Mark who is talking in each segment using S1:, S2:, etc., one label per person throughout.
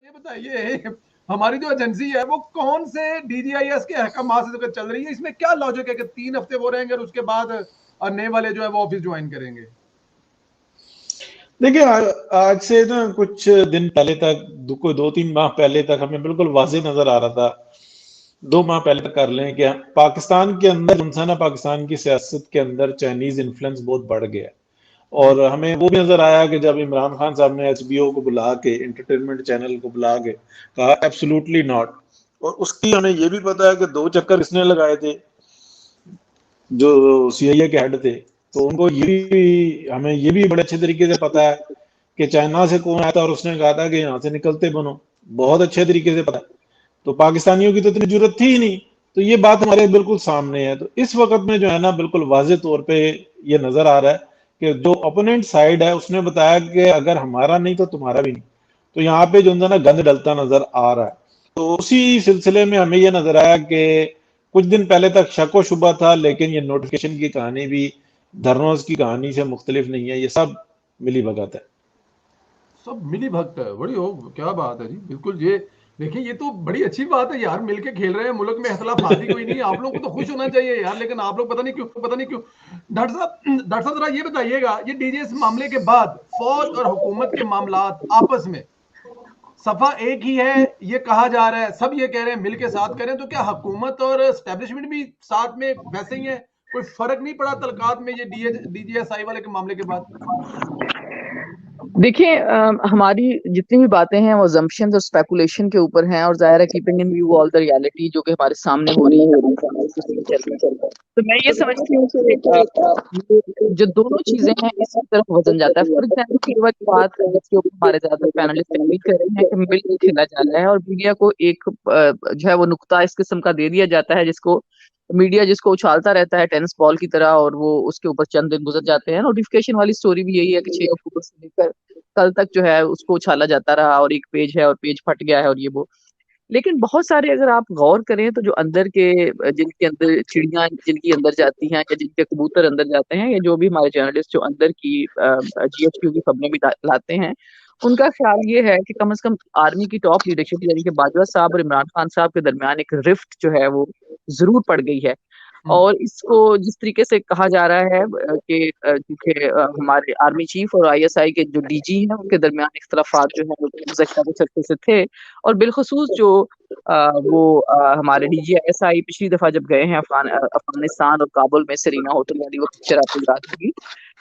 S1: ये बताइए, हमारी जो एजेंसी है वो कौन से डीजीआईएस के अहकाम से होकर चल रही है? इसमें क्या लॉजिक है कि 3 हफ्ते वो रहेंगे और उसके बाद नए वाले जो है वो ऑफिस ज्वाइन करेंगे?
S2: देखिए, आज से ना कुछ दिन पहले तक, कोई 2-3 माह पहले तक हमें बिल्कुल वाज़ेह नज़र आ रहा था। 2 माह पहले तक कर लें कि पाकिस्तान के अंदर जो है ना, पाकिस्तान की सियासत के अंदर चाइनीज़ इन्फ्लुएंस बहुत बढ़ गया है।
S1: जी।
S2: और हमें वो भी नज़र आया कि जब इमरान खान साहब ने एचबीओ को बुला के, एंटरटेनमेंट चैनल को बुला के कहा एब्सोल्युटली नॉट। और उसकी हमें ये भी पता है कि 2 चक्कर इसने लगाए थे जो सीआईए के हेड थे। तो उनको हमें ये भी बड़े अच्छे तरीके से पता है कि चाइना से कौन आया था और उसने कहा था कि यहाँ से निकलते बनो। बहुत अच्छे तरीके से पता है। तो पाकिस्तानियों की तो इतनी जरूरत थी ही नहीं। तो ये बात हमारे बिल्कुल सामने है। तो इस वक्त में जो है ना, बिल्कुल वाजे तौर पे ये नजर आ रहा है कि जो ओपोनेंट साइड है उसने बताया कि अगर हमारा नहीं तो तुम्हारा भी नहीं। तो यहाँ पे जो है ना, गंद डलता नजर आ रहा है। तो उसी सिलसिले में हमें ये नजर आया कि कुछ दिन पहले तक शक व शुबा था, लेकिन ये नोटिफिकेशन की कहानी भी धरनोज की कहानी से मुख्तलिफ नहीं है। ये सब मिली भगत है।
S1: सब मिली भगत है, बड़ी हो क्या बात है जी, बिल्कुल। ये देखिए, ये तो बड़ी अच्छी बात है यार, मिलके खेल रहे हैं, मुल्क में इख्तलाफाती कोई नहीं है। आप लोगों को तो खुश होना चाहिए यार, लेकिन आप लोग पता नहीं क्यों। डॉक्टर साहब जरा ये बताइएगा, ये डीजे मामले के बाद फौज और हुकूमत के मामलात आपस में सफा एक ही है, ये कहा जा रहा है, सब ये कह रहे हैं मिल के साथ करें, तो क्या हुकूमत और एस्टेब्लिशमेंट भी साथ में वैसे ही है? कोई फर्क नहीं पड़ा तलकात में ये डीजीएसआई वाले के मामले के बाद?
S3: देखिए, हमारी जितनी भी बातें हैं वो जम्पशंस और स्पेकुलेशन के ऊपर हैं, और जाहिर है keeping in view all the reality जो कि हमारे सामने हो रही है, analysis में चल रही है। तो मैं ये समझती हूँ कि ये जो दोनों चीजें हैं इसी तरफ वजन जाता है। फॉर एग्जाम्पल, की वही बात जिसके ऊपर हमारे ज्यादातर पैनलिस्ट एग्री कर रहे हैं कि मिलकर खेला जा रहा है, और मीडिया को एक जो है वो नुक्ता इस किस्म का दे दिया जाता है जिसको मीडिया जिसको उछालता रहता है टेनिस बॉल की तरह, और वो उसके ऊपर चंद दिन गुजर जाते हैं। नोटिफिकेशन वाली स्टोरी भी यही है कि 6 अक्टूबर से लेकर कल तक जो है उसको उछाला जाता रहा, और एक पेज है और पेज फट गया है और ये वो। लेकिन बहुत सारे अगर आप गौर करें तो जो अंदर के जिनके अंदर चिड़ियां जिनकी अंदर जाती हैं, या जिनके कबूतर अंदर जाते हैं, या जो भी हमारे जर्नलिस्ट जो अंदर की जीएचक्यू की खबरें भी लाते हैं, उनका ख्याल ये है कि कम से कम आर्मी की टॉप लीडरशिप यानी कि बाजवा साहब और इमरान खान साहब के दरमियान एक रिफ्ट जो है वो जरूर पड़ गई है। और इसको जिस तरीके से कहा जा रहा है कि क्योंकि हमारे आर्मी चीफ और आईएसआई के जो डीजी हैं उनके दरमियान इख्तलाफात जो है वो गुज़श्ता कुछ अरसे से थे। और बिलखसूस जो हमारे डीजी आईएसआई पिछली दफा जब गए हैं अफगानिस्तान और काबुल में सेरीना होटल वाली वो पिक्चर आपको याद होगी,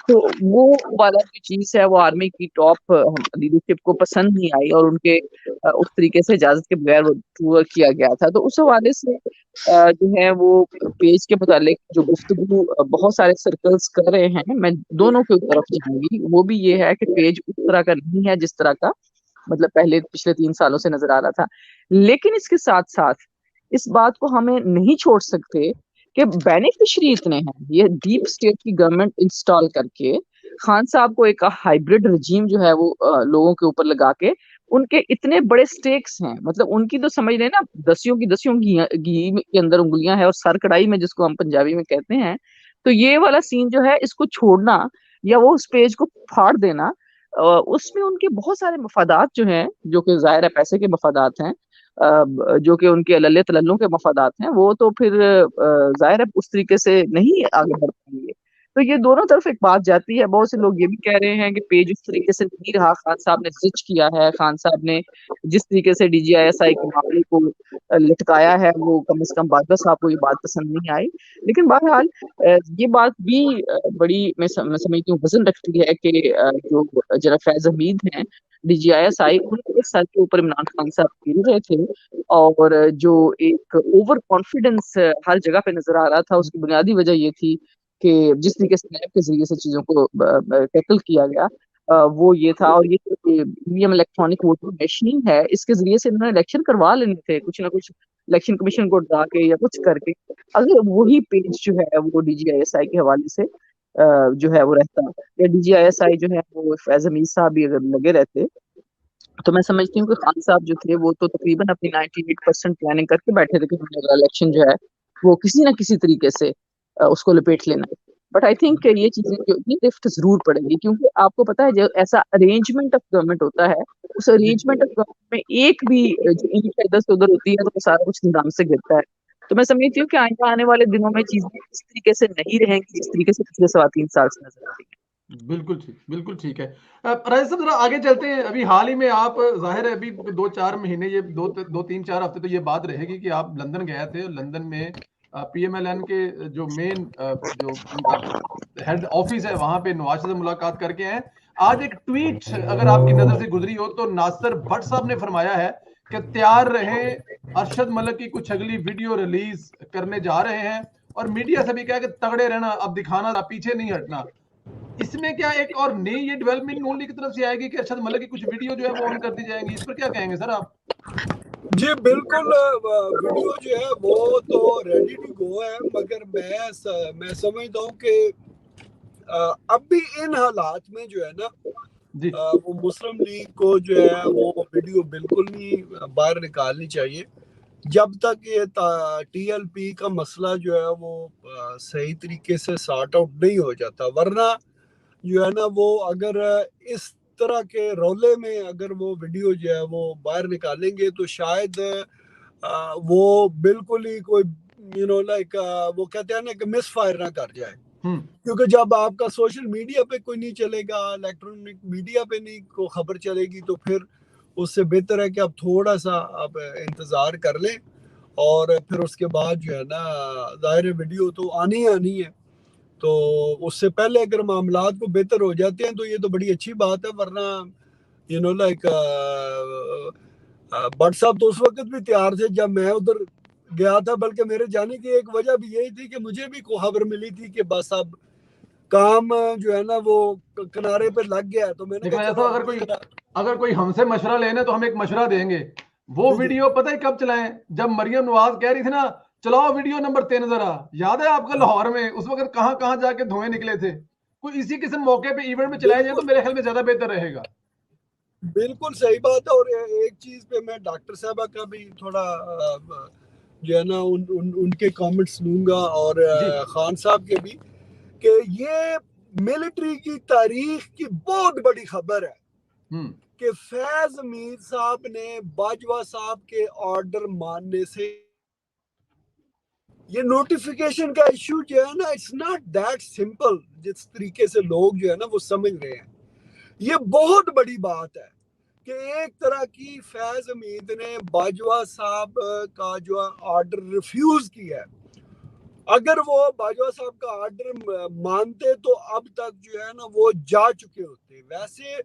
S3: तो वो वाला जो चीज है वो आर्मी की टॉप लीडरशिप को पसंद नहीं आई, और उनके उस तरीके से इजाजत के बगैर वो टूर किया गया था। तो उस हवाले से जो है वो पेज के मुतालिक जो गुफ्तगू बहुत सारे सर्कल्स कर रहे हैं, मैं दोनों की तरफ जाऊंगी। वो भी ये है कि पेज उस तरह का नहीं है जिस तरह का मतलब पहले पिछले 3 सालों से नजर आ रहा था। लेकिन इसके साथ साथ इस बात को हमें नहीं छोड़ सकते कि बेनिफिशरी इतने हैं, ये डीप स्टेट की गवर्नमेंट इंस्टॉल करके खान साहब को एक हाइब्रिड रजीम जो है वो लोगों के ऊपर लगा के उनके इतने बड़े स्टेक्स हैं। मतलब उनकी तो समझ लेना दसियों की दसियों घी के अंदर उंगलियां हैं, और सर कढ़ाई में जिसको हम पंजाबी में कहते हैं। तो ये वाला सीन जो है इसको छोड़ना या वो उस पेज को फाड़ देना, उसमें उनके बहुत सारे मफादात जो हैं, जो कि जाहिर है पैसे के मफादात हैं, जो कि उनके लल्ले तलल्लों के मफादात हैं, वो तो फिर जाहिर है उस तरीके से नहीं आगे बढ़ पाएंगे। तो ये दोनों तरफ एक बात जाती है। बहुत से लोग ये भी कह रहे हैं कि पेज उस तरीके से नहीं रहा, खान साहब ने जिच किया है, खान साहब ने जिस तरीके से डीजीआईएसआई के मामले को लटकाया है वो कम से कम बाजवा साहब को ये बात पसंद नहीं आई। लेकिन बहरहाल ये बात भी बड़ी मैं समझती हूँ वजन रखती है कि जो जरा फैज हमीद हैं डीजीआईएसआई, उनके सर के ऊपर इमरान खान साहब गिर रहे थे, और जो एक ओवर कॉन्फिडेंस हर जगह पे नजर आ रहा था, उसकी बुनियादी वजह ये थी कि जिस तरीके से नैब के जरिए से चीजों को टैकल किया गया वो ये था। और ये ईवीएम इलेक्ट्रॉनिक वोटिंग मशीन है, इसके जरिए से इन्होंने इलेक्शन करवा लेने थे कुछ ना कुछ, इलेक्शन कमीशन को डरा के या कुछ करके। अगर वही पेज जो है वो डीजीआईएसआई के हवाले से जो है वो रहता, या डीजीआईएसआई जो है वो फैज हमीद साहब भी अगर लगे रहते, तो मैं समझती हूँ कि खान साहब जो थे वो तो तकरीबन अपनी 98% प्लानिंग करके बैठे थे कि हमारा इलेक्शन जो है वो किसी ना किसी तरीके से उसको लपेट लेना है। बट आई थिंक ये चीजें जो इतनी लिफ्ट जरूर पड़ेगी, क्योंकि आपको पता है जो ऐसा अरेंजमेंट ऑफ गवर्नमेंट होता है उस अरेंजमेंट ऑफ गवर्नमेंट में एक भी जो ईंट इधर से उधर होती है तो वो सारा कुछ निजाम से गिरता है। तो मैं समझती हूँ कि आइंदा आने वाले दिनों में चीजें इस तरीके से नहीं रहेंगी जिस तरीके से पिछले 3.25 साल से नजर आ रही है।
S1: बिल्कुल ठीक है। राजेश साहब जरा आगे चलते हैं। अभी हाल ही में आप, जाहिर है अभी 2-4 महीने, ये 2-3-4 हफ्ते तो ये बात रहेगी कि आप लंदन गए थे। लंदन में PMLN के जो मेन जो उनका हेड ऑफिस है वहां पे नवाज से मुलाकात करके हैं। आज एक ट्वीट अगर आपकी नजर से गुजरी हो तो नासिर भट्ट साहब ने फरमाया है कि तैयार रहें, अरशद मलिक की कुछ अगली वीडियो रिलीज करने जा रहे हैं, और मीडिया से भी कहा कि तगड़े रहना, अब दिखाना, पीछे नहीं हटना। इसमें क्या एक और नई ये डेवलपमेंट नून लीग की तरफ से आएगी कि अरशद मलिक की कुछ वीडियो जो है वो ऑन कर दी जाएंगी? इस पर क्या कहेंगे सर आप?
S4: जी बिल्कुल, वीडियो जो है वो तो रेडी टू गो है, मगर मैं समझता हूँ कि अब भी इन हालात में जो है ना
S1: जी
S4: वो मुस्लिम लीग को जो है वो वीडियो बिल्कुल नहीं बाहर निकालनी चाहिए जब तक ये TLP का मसला जो है वो सही तरीके से सॉर्ट आउट नहीं हो जाता। वरना जो है ना वो अगर इस तरह के रोले में अगर वो वीडियो जो है वो बाहर निकालेंगे तो शायद वो बिल्कुल ही कोई लाइक वो कहते हैं ना कि मिस फायर ना कर जाए। क्योंकि जब आपका सोशल मीडिया पे कोई नहीं चलेगा, इलेक्ट्रॉनिक मीडिया पे नहीं को खबर चलेगी, तो फिर उससे बेहतर है कि आप थोड़ा सा आप इंतज़ार कर लें और फिर उसके बाद जो है ना ज़ाहिर वीडियो तो आनी है। तो उससे पहले अगर मामलात को बेहतर हो जाते हैं तो ये तो बड़ी अच्छी बात है। वरना लाइक भट्ट साहब तो उस वक्त भी तैयार थे जब मैं उधर गया था, बल्कि मेरे जाने की एक वजह भी यही थी कि मुझे भी खबर मिली थी कि बस अब काम जो है ना वो किनारे पे लग गया है। तो मैंने
S1: लेकिन
S4: कहा
S1: ऐसा अगर कोई हमसे मशवरा लेना तो हम एक मशवरा देंगे। वो वीडियो पता है कब चलाएं? जब मरियम नवाज कह रही थी ना, चलाओ वीडियो नंबर 3 जरा। याद है आपका लाहौर में उस वक्त कहां कहां जाके धुएं निकले थे? कोई इसी किस्म मौके पे इवेंट में चलाया जाए तो मेरे ख्याल में ज्यादा बेहतर रहेगा।
S4: बिल्कुल सही बात है। और एक चीज पे मैं डॉक्टर साहबा का भी थोड़ा जो है ना उनके कमेंट्स लूंगा, और खान साहब के भी, कि ये मिलिट्री की तारीख की बहुत बड़ी खबर है कि फैज मीर साहब ने बाजवा साहब के ऑर्डर मानने से ये नोटिफिकेशन का इशू जो है ना, इट्स नॉट दैट सिंपल जिस तरीके से लोग जो है ना वो समझ रहे हैं। ये बहुत बड़ी बात है कि एक तरह की फैज हमीद ने बाजवा साहब का जो ऑर्डर रिफ्यूज किया है। अगर वो बाजवा साहब का ऑर्डर मानते तो अब तक जो है ना वो जा चुके होते। वैसे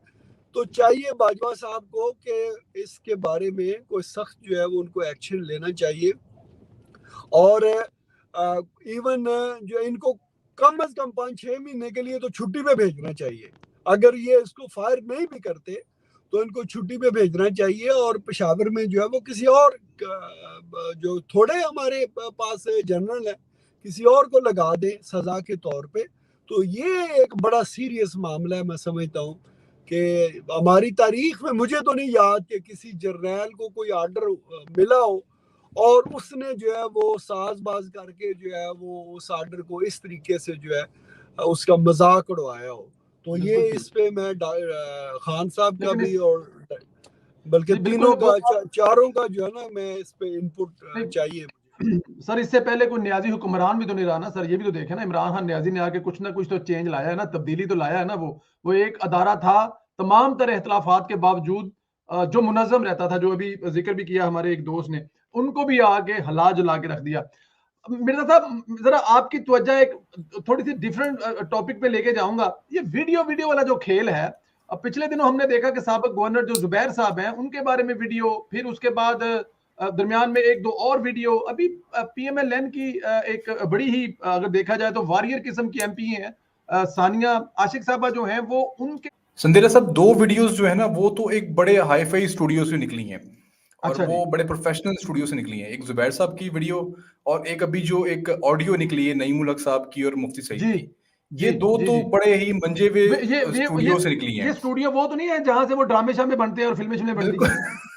S4: तो चाहिए बाजवा साहब को कि इसके बारे में कोई सख्त जो है वो उनको एक्शन लेना चाहिए, और इवन जो इनको कम से कम 5-6 महीने के लिए तो छुट्टी पे भेजना चाहिए। अगर ये इसको फायर नहीं भी करते तो इनको छुट्टी पे भेजना चाहिए, और पेशावर में जो है वो किसी और जो थोड़े हमारे पास जनरल है किसी और को लगा दें सजा के तौर पे। तो ये एक बड़ा सीरियस मामला है। मैं समझता हूँ कि हमारी तारीख में मुझे तो नहीं याद कि किसी जर्नैल को कोई ऑर्डर मिला हो और उसने जो है वो साजबाज करके जो है वो उस ऑर्डर को इस तरीके से जो है उसका मजाक उड़वाया हो। तो ये इस पे मैं खान साहब का भी और बल्कि तीनों का चारों का जो है ना मैं इस पे इनपुट चाहिए।
S1: सर इससे पहले कोई न्याजी हुक्मरान भी तो नहीं रहा ना सर, ये भी तो देखे ना। इमरान खान न्याजी ने आके कुछ ना कुछ तो चेंज लाया है ना, तब्दीली तो लाया है ना। वो एक अदारा था तमाम तरह इख्तलाफात के बावजूद जो मुनज़्ज़म रहता था, जो अभी जिक्र भी किया हमारे एक दोस्त ने, उनको भी आगे हला जुला के रख दिया। मिर्जा साहब जरा आपकी तवज्जो एक थोड़ी सी डिफरेंट टॉपिक पे लेके जाऊंगा। ये वीडियो वाला जो खेल है, अब पिछले दिनों हमने देखा कि साबिक गवर्नर जो जुबैर साहब हैं उनके बारे में वीडियो, फिर उसके बाद दरमियान में 1-2 और वीडियो। अभी PMLN की एक बड़ी ही अगर देखा जाए तो वॉरियर किस्म की MP हैं सानिया आशिक साहबा जो हैं, वो उनके
S5: संदेला साहब 2 वीडियोस जो है ना वो तो एक बड़े हाई-फाई स्टूडियो से निकली हैं, और
S1: अच्छा
S5: वो बड़े प्रोफेशनल स्टूडियो से निकली हैं। एक जुबैर साहब की वीडियो और एक अभी जो एक ऑडियो निकली है नईम उल हक साहब की और मुफ्ती सईद
S1: जी
S5: की। ये 2 तो बड़े ही मंजे हुए स्टूडियो से निकली हैं।
S1: ये स्टूडियो वो तो नहीं है जहां से वो ड्रामे शामे बनते हैं और फिल्में बनती हैं?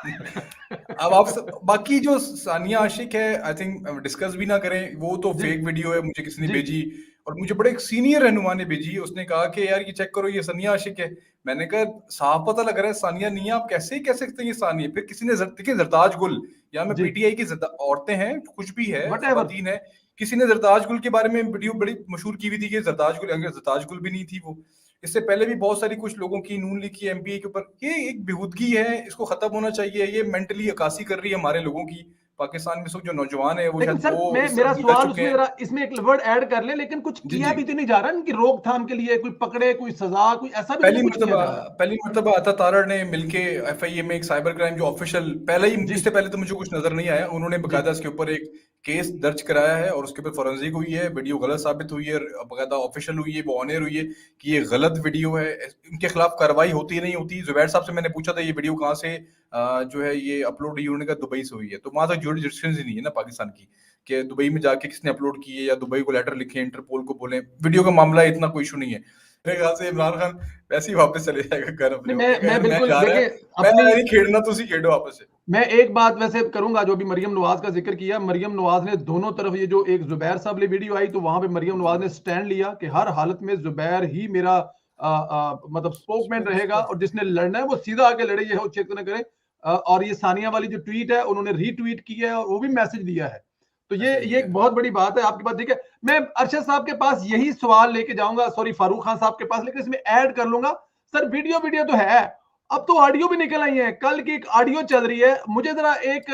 S5: अब आप बाकी जो सानिया आशिक है आई थिंक डिस्कस भी ना करें, वो तो फेक वीडियो है, मुझे किसी ने भेजी और मुझे बड़े एक सीनियर रहनुमा ने भेजी, उसने कहा कि यार ये चेक करो, ये सानिया आशिक है। मैंने कहा साफ पता लग रहा है सानिया नहीं है, आप कैसे कह सकते हैं ये सानिया। फिर किसी ने देखिए जरताज गुल, यहाँ में
S1: जी
S5: पीटीआई की औरतें हैं, कुछ भी है,
S1: वट एवर।
S5: खवातीन है, किसी ने जरताज गुल के बारे में वीडियो बड़ी मशहूर की हुई थी कि जरताज गुल, अगर जरताज गुल भी नहीं थी वो। इससे पहले भी बहुत सारी कुछ लोगों की, नून लीग की एमपीए के ऊपर, ये एक बेहूदगी है, इसको खत्म होना चाहिए। ये मेंटली अकासी कर रही है हमारे लोगों की। पाकिस्तान में जो नौजवान है वो
S1: लेकिन
S5: शायद
S1: सर
S5: वो
S1: मैं
S5: इस
S1: मेरा
S5: अभी कर
S1: सवाल
S5: चुके
S1: उसमें
S5: हैं।
S1: जरा इसमें एक वर्ड ऐड कर ले, लेकिन कुछ
S5: जी
S1: किया
S5: जी।
S1: भी तो नहीं जा रहा इनकी रोकथाम के लिए, कोई पकड़े, कोई सजा, कोई ऐसा भी तो
S5: पहली
S1: नहीं कुछ किया
S5: मर्तबा
S1: जा रहा।
S5: पहली मर्तबा अता तारड़ ने मिलके एफआईए में एक साइबर क्राइम जो ऑफिशियल पहले ही,
S1: जी
S5: इससे पहले तो मुझे कुछ नजर नहीं आया, उन्होंने
S1: जी
S5: बकायदा इसके ऊपर एक केस दर्ज कराया है और उसके ऊपर फोरेंसिक हुई है, वीडियो गलत साबित हुई है, बकायदा ऑफिशियल हुई है, वो ऑनर हुई है कि ये गलत वीडियो है, इनके खिलाफ कार्रवाई होती नहीं होती। जुबैर साहब से मैंने पूछा था ये वीडियो कहाँ से जो है ये अपलोड हुई, उन्होंने कहा दुबई से हुई है। तो वहां तक जुरिस्डिक्शन ही नहीं है ना पाकिस्तान की कि दुबई में जाके किसने अपलोड की है या दुबई को लेटर लिखे, इंटरपोल को बोले। वीडियो का मामला इतना कोई इशू नहीं है। मेरे ख्याल से इमरान खान वैसे ही वापस चले जाएगा घर अपने,
S1: नहीं,
S5: वो कहेगा
S1: मैं
S5: यार मैं
S1: बिल्कुल
S5: जा रहा है,
S1: देखिए
S5: मैं
S1: अपनी,
S5: नहीं खेलना, तुसी खेलो वापस से।
S1: मैं एक बात वैसे करूंगा, जो भी मरियम नवाज का जिक्र किया, मरियम नवाज ने दोनों तरफ, ये जो एक जुबैर साहब ने वीडियो आई तो वहां पे मरियम नवाज ने स्टैंड लिया कि हर हालत में जुबैर ही मेरा मतलब स्पोकमैन रहेगा, और जिसने लड़ना है वो सीधा आके लड़े, ये हो चेक न करे। और ये सानिया वाली जो ट्वीट है उन्होंने रीट्वीट किया है और वो भी मैसेज दिया है। तो ये एक बहुत बड़ी बात है आपके पास। ठीक है, मैं अरशद साहब के पास यही सवाल लेके जाऊंगा, सॉरी फारूक खान साहब के पास, लेकिन इसमें ऐड कर लूंगा। सर वीडियो वीडियो तो है, अब तो ऑडियो भी निकल आई है, कल की एक ऑडियो चल रही है। मुझे जरा एक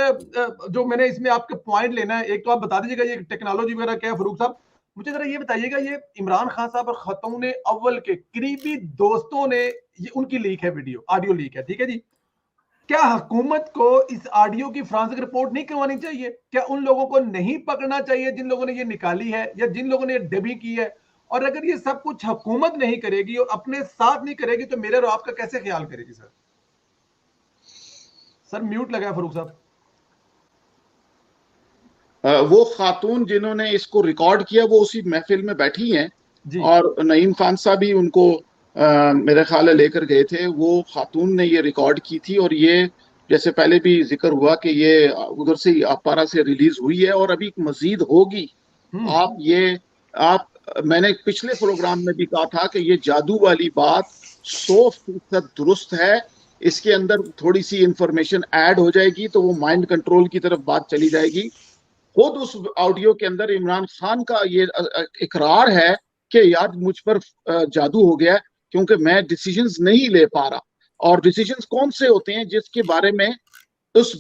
S1: जो मैंने इसमें आपके पॉइंट लेना है, एक तो आप बता दीजिएगा ये टेक्नोलॉजी वगैरह क्या है फारूक साहब। मुझे जरा ये बताइएगा, ये इमरान खान साहब और खतौन अव्वल के करीबी दोस्तों ने, ये उनकी लीक है वीडियो, ऑडियो लीक है, ठीक है जी। क्या हुकूमत को इस ऑडियो की फोरेंसिक रिपोर्ट नहीं करवानी चाहिए? क्या उन लोगों को नहीं पकड़ना चाहिए जिन लोगों ने ये निकाली है या जिन लोगों ने ये डबी की है? और अगर ये सब कुछ हुकूमत नहीं करेगी और अपने साथ नहीं करेगी तो मेरे और आपका कैसे ख्याल करेगी? सर म्यूट लगा है फारूक साहब।
S6: वो खातून जिन्होंने इसको रिकॉर्ड किया वो उसी महफिल में बैठी हैं
S1: जी
S6: और नईम खान साहब भी उनको मेरे ख्याल है लेकर गए थे। वो खातून ने ये रिकॉर्ड की थी और ये जैसे पहले भी जिक्र हुआ कि ये उधर से अपारा से रिलीज हुई है और अभी मजीद होगी। आप मैंने पिछले प्रोग्राम में भी कहा था कि ये जादू वाली बात 100% दुरुस्त है। इसके अंदर थोड़ी सी इंफॉर्मेशन ऐड हो जाएगी तो वो माइंड कंट्रोल की तरफ बात चली जाएगी। खुद उस ऑडियो के अंदर इमरान खान का ये इकरार है कि यार मुझ पर जादू हो गया क्योंकि मैं डिसीजंस नहीं ले पा रहा। और डिसीजंस कौन से होते हैं जिसके बारे में उस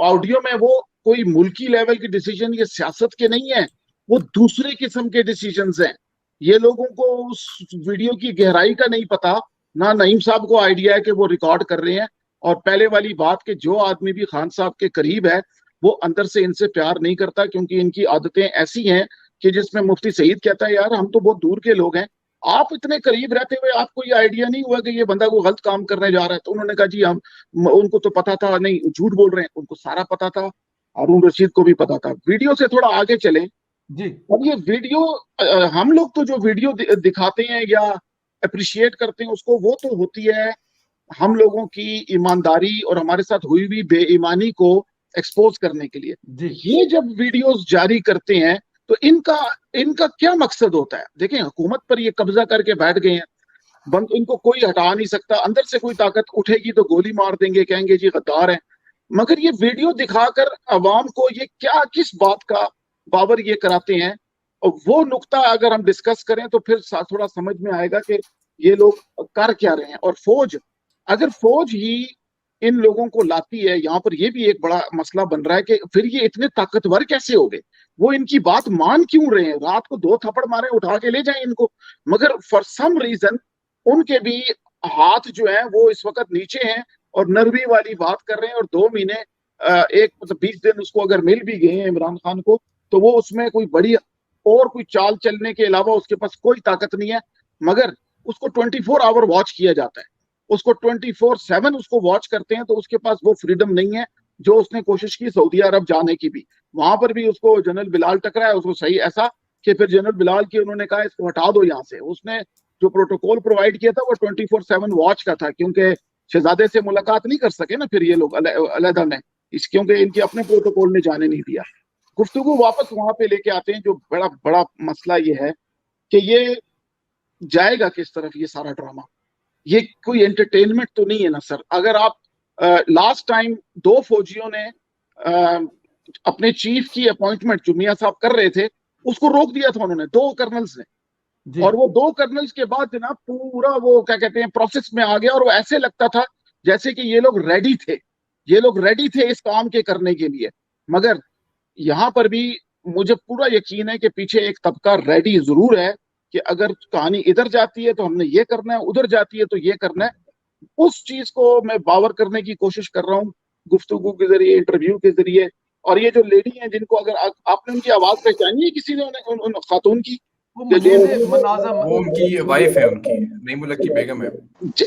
S6: ऑडियो में वो कोई मुल्की लेवल के डिसीजन या सियासत के नहीं है, वो दूसरे किस्म के डिसीजंस हैं। ये लोगों को उस वीडियो की गहराई का नहीं पता, ना नईम साहब को आइडिया है कि वो रिकॉर्ड कर रहे हैं। और पहले वाली बात कि जो आदमी भी खान साहब के करीब है वो अंदर से इनसे प्यार नहीं करता क्योंकि इनकी आदतें ऐसी हैं कि जिसमें मुफ्ती सईद कहता है यार हम तो बहुत दूर के लोग हैं, आप इतने करीब रहते हुए आपको ये आइडिया नहीं हुआ कि ये बंदा को गलत काम करने जा रहा है। तो उन्होंने कहा जी हम, उनको तो पता था, नहीं झूठ बोल रहे हैं, उनको सारा पता था, हारून रशीद को भी पता था। वीडियो से थोड़ा आगे चलें
S1: जी।
S6: अब ये वीडियो हम लोग तो जो वीडियो दिखाते हैं या अप्रिशिएट करते हैं उसको, वो तो होती है हम लोगों की ईमानदारी और हमारे साथ हुई हुई बेईमानी को एक्सपोज करने के लिए। ये जब वीडियोस जारी करते हैं तो इनका क्या मकसद होता है? देखें हुकूमत पर ये कब्जा करके बैठ गए हैं, इनको कोई हटा नहीं सकता, अंदर से कोई ताकत उठेगी तो गोली मार देंगे, कहेंगे जी गद्दार हैं। मगर ये वीडियो दिखाकर अवाम को ये क्या, किस बात का बावर ये कराते हैं? और वो नुक्ता अगर हम डिस्कस करें तो फिर थोड़ा समझ में आएगा कि ये लोग कर क्या रहे हैं। और फौज, अगर फौज ही इन लोगों को लाती है, यहाँ पर ये भी एक बड़ा मसला बन रहा है कि फिर ये इतने ताकतवर कैसे हो गए? वो इनकी बात मान क्यों रहे हैं? रात को 2 थप्पड़ मारे, उठा के ले जाए इनको। मगर फॉर सम रीजन उनके भी हाथ जो है वो इस वक्त नीचे हैं और नरमी वाली बात कर रहे हैं। और 2 महीने एक मतलब 20 दिन उसको अगर मिल भी गए हैं इमरान खान को, तो वो उसमें कोई बड़ी और कोई चाल चलने के अलावा उसके पास कोई ताकत नहीं है। मगर उसको 24 आवर वॉच किया जाता है, उसको 24/7 उसको वॉच करते हैं, तो उसके पास वो फ्रीडम नहीं है जो उसने कोशिश की सऊदी अरब जाने की भी। वहां पर भी उसको जनरल बिलाल टकराया, उसको सही ऐसा कि फिर जनरल बिलाल की उन्होंने कहा इसको हटा दो यहाँ से। उसने जो प्रोटोकॉल प्रोवाइड किया था वो 24/7 वॉच का था, क्योंकि शहजादे से मुलाकात नहीं कर सके ना फिर ये लोग अलहदा में, क्योंकि इनके अपने प्रोटोकॉल ने जाने नहीं दिया। गुफ्तगू वापस वहां पे लेके आते हैं। जो बड़ा बड़ा मसला ये है कि ये जाएगा किस तरफ ये सारा ड्रामा। ये कोई एंटरटेनमेंट तो नहीं है ना सर। अगर आप लास्ट टाइम 2 फौजियों ने अपने चीफ की अपॉइंटमेंट जो मियां साहब कर रहे थे उसको रोक दिया था उन्होंने, 2 कर्नल्स ने,
S1: जी
S6: और वो 2 कर्नल्स के बाद जनाब पूरा वो क्या कहते हैं प्रोसेस में आ गया, और वो ऐसे लगता था जैसे कि ये लोग रेडी थे, ये लोग रेडी थे इस काम के करने के लिए। मगर यहाँ पर भी मुझे पूरा यकीन है कि पीछे एक तबका रेडी जरूर है कि अगर कहानी इधर जाती है तो हमने ये करना है, उधर जाती है तो ये करना है। उस चीज को मैं बावर करने की कोशिश कर रहा हूँ गुफ्तगू के जरिए, इंटरव्यू के जरिए। और ये जो लेडी हैं जिनको अगर आपने उनकी आवाज पहचानी है किसी ने उन खातून की,
S1: वो
S6: जो
S1: मुनाज़म
S5: वो उनकी वाइफ है, उनकी नई मुल्क की बेगम है।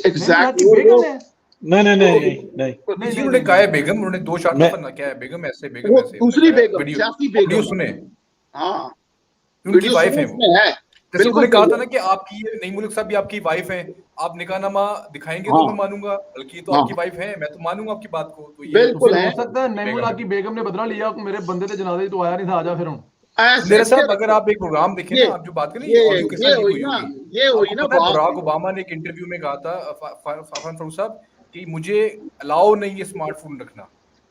S6: एग्जैक्टली
S1: बेगम है।
S2: नहीं नहीं नहीं नहीं
S1: नहीं,
S5: जी उन्होंने कहा है बेगम, उन्होंने 2 शॉट
S2: मैं-
S5: ऑफर क्या है बेगम ऐसे
S6: वो
S5: बेगम ऐसे
S6: दूसरी बेगम,
S5: वीडियो
S6: सियासी बेगम।
S5: वीडियो सुने,
S6: हाँ
S5: उनकी
S6: वीडियो
S5: वाइफ है
S6: सुने
S5: वो।
S6: है
S5: जैसे
S6: बिल्कुल
S5: उन्होंने कहा था
S6: सही
S5: ना कि आपकी ये नई मुल्क साहब भी आपकी वाइफ है, आप निकाहनामा दिखाएंगे
S6: हाँ।
S5: तो मैं मानूंगा, बल्कि तो
S6: हाँ।
S5: आपकी वाइफ है, मैं तो मानूंगा आपकी बात को। तो ये
S1: तो
S6: बिल्कुल
S1: फिर
S6: है।
S1: हो सकता है नईमुल्ला की बेगम ने बदला लिया, मेरे बंदे थे जनाजे तो आया नहीं था, आजा फिर हूँ।
S6: ऐसे
S5: मेरे साहब
S6: फिर
S5: अगर आप एक प्रोग्राम देखें
S6: ये
S5: ना, आप जो बात करें
S6: ये
S5: ऑडियो के
S6: ये
S5: साथ
S6: हुई
S5: हुई
S6: ना,
S5: होगी।
S6: ये हुई
S5: आपको
S6: ना
S5: पता है
S6: बात।
S5: बराक ओबामा ने एक इंटरव्यू में कहा था फरहान फारूक साहब कि मुझे अलाउ नहीं है स्मार्टफोन रखना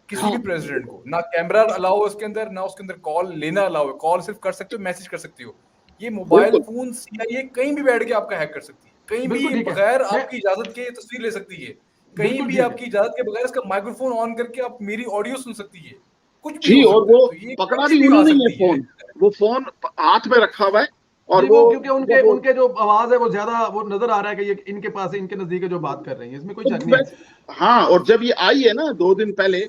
S5: किसी भी प्रेसिडेंट को, ना कैमरा अलाउ है उसके अंदर, ना उसके अंदर कॉल लेना अलाउ है। कॉल सिर्फ कर सकते हो, मैसेज कर सकते हो। ये मोबाइल
S6: बिल्कुल।
S5: फोन CIA कहीं भी बैठ के आपका हैक कर सकती है, कहीं
S1: बिल्कुल
S5: भी
S1: ठीक है।
S5: बगैर
S1: मैं-
S5: आपकी इजाजत के तस्वीर ले सकती है, कहीं
S1: बिल्कुल
S5: भी
S1: ठीक है।
S5: आपकी इजाजत के बगैर इसका माइक्रोफोन ऑन करके आप मेरी ऑडियो सुन सकती है, कुछ भी
S6: जी,
S5: हो
S6: और
S5: सकता है।
S6: वो
S5: तो ये
S6: पकड़ा
S5: कभी
S6: भी
S5: भी आ
S6: उन्होंने ही है
S5: सकती है।
S6: फोन, वो फोन हाथ में रखा हुआ है, और
S1: जी
S6: वो
S1: क्योंकि उनके
S6: जब वो
S1: उनके जो आवाज है वो ज्यादा वो नजर आ रहा है कि ये इनके पास है, इनके नजदीक है जो बात कर रही है, इसमें कोई शक नहीं है।
S6: हाँ, और जब ये आई है ना 2 दिन पहले,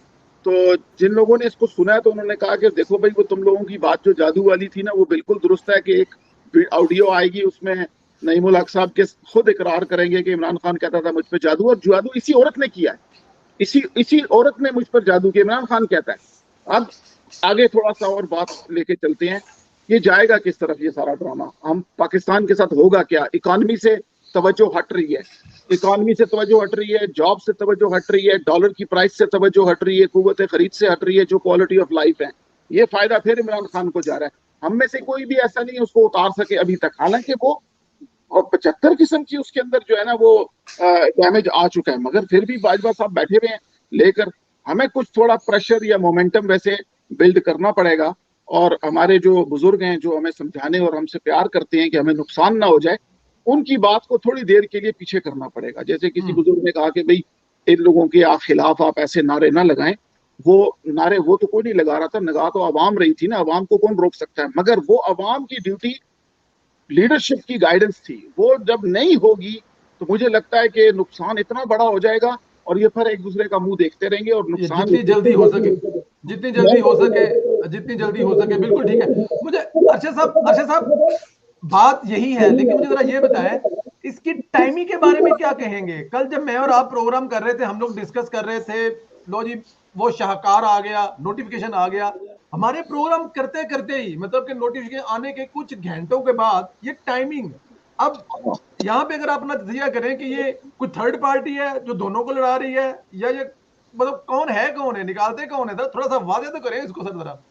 S6: तो जिन लोगों ने इसको सुना है तो उन्होंने कहा कि देखो भाई वो तुम लोगों की बात जो जादू वाली थी ना वो बिल्कुल दुरुस्त है, कि एक ऑडियो आएगी उसमें नईमुल हक साहब के खुद इकरार करेंगे कि इमरान खान कहता था मुझ पर जादू, और जादू इसी औरत ने किया है, इसी औरत ने मुझ पर जादू किया, इमरान खान कहता है। अब आगे थोड़ा सा और बात लेके चलते हैं, ये जाएगा किस तरफ ये सारा ड्रामा, हम पाकिस्तान के साथ होगा क्या। इकॉनमी से तवज्जो हट रही है, इकॉनमी से तवज्जो हट रही है, जॉब से तवज्जो हट रही है, डॉलर की प्राइस से तवज्जो हट रही है, कुव्वत खरीद से हट रही है, जो क्वालिटी ऑफ लाइफ है, ये फायदा फिर इमरान खान को जा रहा है। हम में से कोई भी ऐसा नहीं है उसको उतार सके अभी तक, हालांकि वो 75 किस्म की उसके अंदर जो है ना वो डैमेज आ चुका है, मगर फिर भी बाजवा साहब बैठे हुए हैं लेकर। हमें कुछ थोड़ा प्रेशर या मोमेंटम वैसे बिल्ड करना पड़ेगा, और हमारे जो बुजुर्ग हैं जो हमें समझाने और हमसे प्यार करते हैं कि हमें नुकसान ना हो जाए, उनकी बात को थोड़ी देर के लिए पीछे करना पड़ेगा। जैसे किसी बुजुर्ग ने कहा कि भाई इन लोगों के खिलाफ आप ऐसे नारे ना लगाएं, वो नारे वो तो कोई नहीं लगा रहा था, लगा तो आवाम रही थी ना, आवाम को कौन रोक सकता है। मगर वो आवाम की ड्यूटी लीडरशिप की गाइडेंस थी, वो जब नहीं होगी तो मुझे लगता है कि नुकसान इतना बड़ा हो जाएगा, और ये फिर एक दूसरे का मुंह देखते रहेंगे, और नुकसान
S1: जितनी जल्दी हो सके, जितनी जल्दी हो सके, जितनी जल्दी हो सके, बिल्कुल ठीक है। मुझे अरशद साहब बात यही है, लेकिन मुझे जरा ये बताएं इसकी टाइमिंग के बारे में क्या कहेंगे। कल जब मैं और आप प्रोग्राम कर रहे थे, हम लोग डिस्कस कर रहे थे, लो जी वो शाहकार आ गया, नोटिफिकेशन आ गया, हमारे प्रोग्राम करते करते ही मतलब कि नोटिफिकेशन आने के कुछ घंटों के बाद ये टाइमिंग, अब यहाँ पे अगर आप अपना तजिया करें कि ये कोई थर्ड पार्टी है जो दोनों को लड़ा रही है, या ये मतलब कौन है, निकालते कौन है, थोड़ा सा वादे तो करें इसको सर जरा।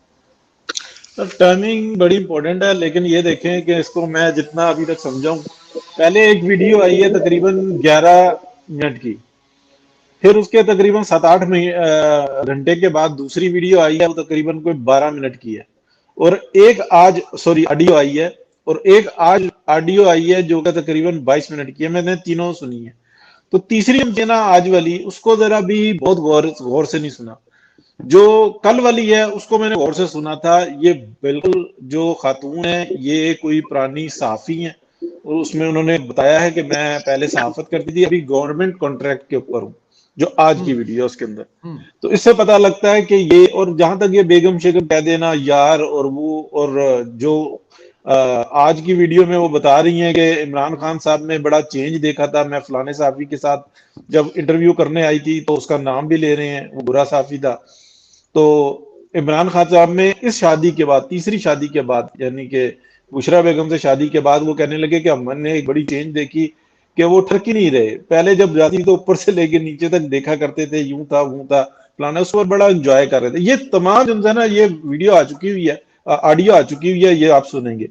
S2: तो टाइमिंग बड़ी इंपॉर्टेंट है, लेकिन ये देखें कि इसको मैं जितना अभी तक समझाऊं, पहले एक वीडियो आई है तकरीबन 11 मिनट की, फिर उसके तकरीबन 7-8 घंटे के बाद दूसरी वीडियो आई है, वो तकरीबन कोई 12 मिनट की है, और एक आज ऑडियो आई है, और एक आज ऑडियो आई है जो कि तकरीबन 22 मिनट की है। मैंने तीनों सुनी है। तो तीसरी मुझे ना आज वाली उसको जरा भी बहुत गौर से नहीं सुना। जो कल वाली है उसको मैंने गौर से सुना था। ये बिल्कुल जो खातून है ये कोई पुरानी सहाफी है, और उसमें उन्होंने बताया है कि मैं पहले सहाफत करती थी, अभी गवर्नमेंट कॉन्ट्रैक्ट के ऊपर हूँ, जो आज की वीडियो उसके अंदर। तो इससे पता लगता है कि ये, और जहां तक ये बेगम शेगम कह देना यार और वो, और जो आज की वीडियो में वो बता रही हैं कि इमरान खान साहब ने बड़ा चेंज देखा था, मैं फलाने साहबी के साथ जब इंटरव्यू करने आई थी, तो उसका नाम भी ले रहे हैं, वो बुरा साफी था। तो इमरान खान साहब में इस शादी के बाद, तीसरी शादी के बाद, यानी कि बुशरा बेगम से शादी के बाद, वो कहने लगे कि हमने एक बड़ी चेंज देखी कि वो ठरक ही नहीं रहे। पहले जब जाती तो ऊपर से लेके नीचे तक देखा करते थे, यूं था वो था फलाना, उस पर बड़ा एंजॉय कर रहे थे। ये तमाम जो है ना, ये वीडियो आ चुकी हुई है, ऑडियो आ चुकी हुई है, ये आप सुनेंगे।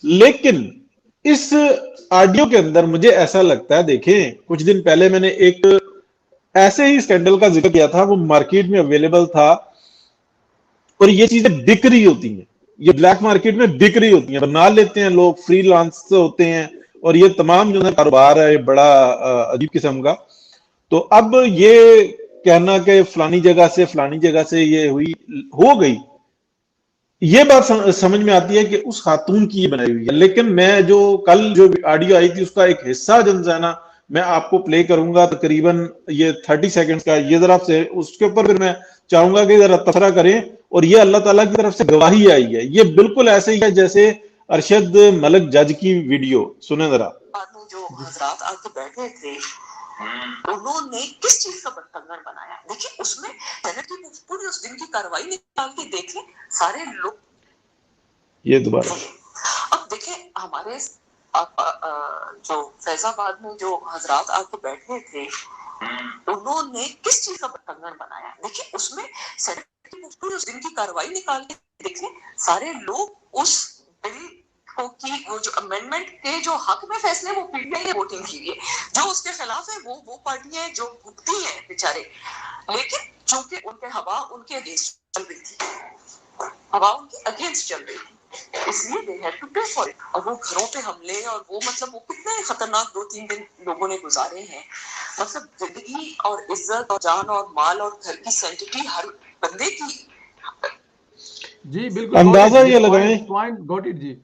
S2: लेकिन इस ऑडियो के अंदर मुझे ऐसा लगता है, देखें कुछ दिन पहले मैंने एक ऐसे ही स्कैंडल का जिक्र किया था, वो मार्केट में अवेलेबल था और ये चीजें बिक रही होती हैं, ये ब्लैक मार्केट में बिक रही होती हैं, बना लेते हैं लोग, फ्रीलांस होते हैं और ये तमाम जो है कारोबार है बड़ा अजीब किस्म का। तो अब ये कहना कि फलानी जगह से ये हो गई, ये बात समझ में आती है कि उस खातून की ये बनाई हुई है। लेकिन मैं जो कल जो ऑडियो आई थी उसका एक हिस्सा जो है ना मैं आपको प्ले करूंगा, तकरीबन ये 30 सेकंड्स का, ये जरा से उसके ऊपर फिर मैं चाहूंगा कि जरा तबसरा करें। और ये अल्लाह ताला की तरफ से गवाही आई है, ये बिल्कुल ऐसे ही है जैसे अरशद मलिक जज की वीडियो, सुने जरा।
S7: जो हजरात आके बैठे थे उन्होंने किस चीज का बंधन बनाया, देखिए उसमें सेनेट की पूरी उस दिन की कार्रवाई निकाल के देख लें सारे लोग।
S2: ये दोबारा
S7: अब देखें हमारे जो फैजाबाद में जो हजरात आके बैठे थे उन्होंने किस चीज का बंधन बनाया, देखिए उसमें सेनेट की पूरी उस दिन की कार्रवाई निकाल के देख लें सारे लोग उस बिल की वो जो अमेंडमेंट के जो हक में फैसले वो पीटीआई ने वोटिंग की है, जो उसके खिलाफ है वो पार्टियां जो भुगती हैं बेचारे, लेकिन चूंकि उनके हवा उनके अगेंस्ट चल रही थी, हवा उनके अगेंस्ट चल रही थी, इसलिए दे हैड टू पे फॉर इट। और वो घरों पे हमले और वो मतलब वो कितने खतरनाक 2-3 दिन लोगों ने गुजारे हैं, मतलब जिंदगी और इज्जत और जान और माल और घर की सेंटिटी हर बंदे की।
S1: जी बिल्कुल,
S2: अंदाजा ये लगाएं
S1: पॉइंट गॉट इट जी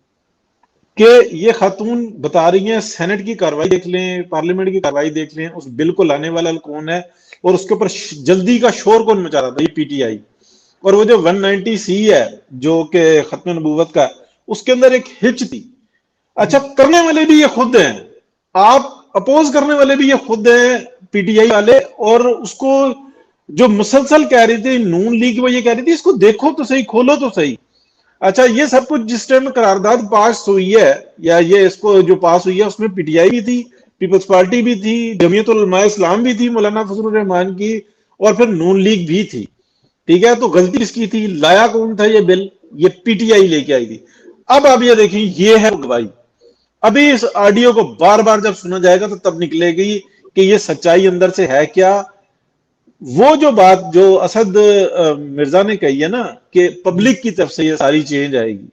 S2: कि ये खातून बता रही हैं सेनेट की कार्रवाई देख लें, पार्लियामेंट की कार्रवाई देख लें, उस बिल को लाने वाला कौन है और उसके ऊपर जल्दी का शोर कौन मचा रहा था, ये पीटीआई। और वो जो 190C है जो कि खत्म नबूवत का, उसके अंदर एक हिच थी। अच्छा, करने वाले भी ये खुद हैं, आप अपोज करने वाले भी ये खुद हैं पीटीआई वाले, और उसको जो मुसलसल कह रही थी नून लीग, वो ये कह रही थी इसको देखो तो सही, खोलो तो सही। अच्छा, ये सब कुछ जिस टाइम करारदाद पास हुई है या ये इसको जो पास हुई है उसमें पीटीआई भी थी, पीपल्स पार्टी भी थी, जमीयत उलमा इस्लाम भी थी मौलाना फजलुर रहमान की, और फिर नून लीग भी थी। ठीक है, तो गलती किसकी थी, लाया कौन था ये बिल, ये पीटीआई लेके आई थी। अब आप ये देखिए, ये है गवाही। अभी इस ऑडियो को बार बार जब सुना जाएगा तो तब निकलेगी कि ये सच्चाई अंदर से है क्या। वो जो बात जो असद मिर्जा ने कही है ना कि पब्लिक की तरफ से ये सारी चेंज आएगी,